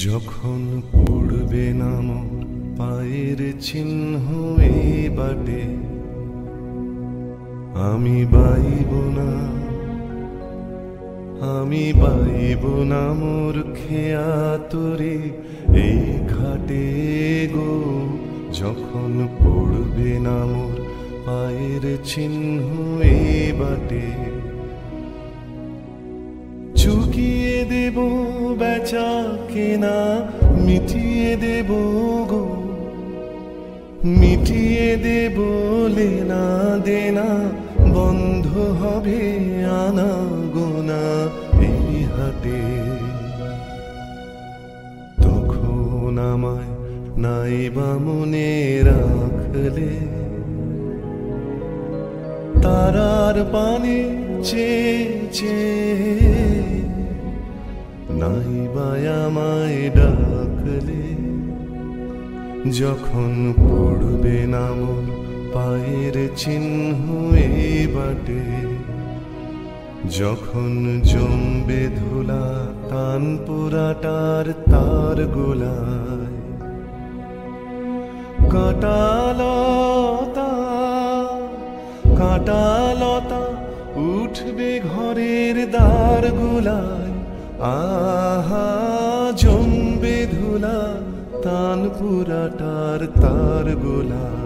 যখন পড়বে না মোর পায়ের চিহ্ন এই বাটে, আমি বাইব না, আমি বাইব না মোর খেয়া তোরে এই ঘাটে গো। যখন পড়বে না মোর পায়ের চিহ্ন এই বাটে, চুকিয়ে দেব বেচা কেনা, মিটিয়ে দেব গো, মিটিয়ে দেব লেনা দেনা, বন্ধ হবে আনা গোনা এই হাটে। তখন আমায় নাইবা মনে রাখলে, তারার পানে চেয়ে চেয়ে নাইবা আমায় ডাকলে। যখন পড়বে না মোর পায়ের চিহ্ন এই বাটে, যখন জমবে ধুলা কান পোড়াটার তার গোলায়, কাঁটালতা কাঁটালতা উঠবে ঘরের দ্বার গোলায়। আহা জমবে ধুলা তান পুরাটার তার গোলায়।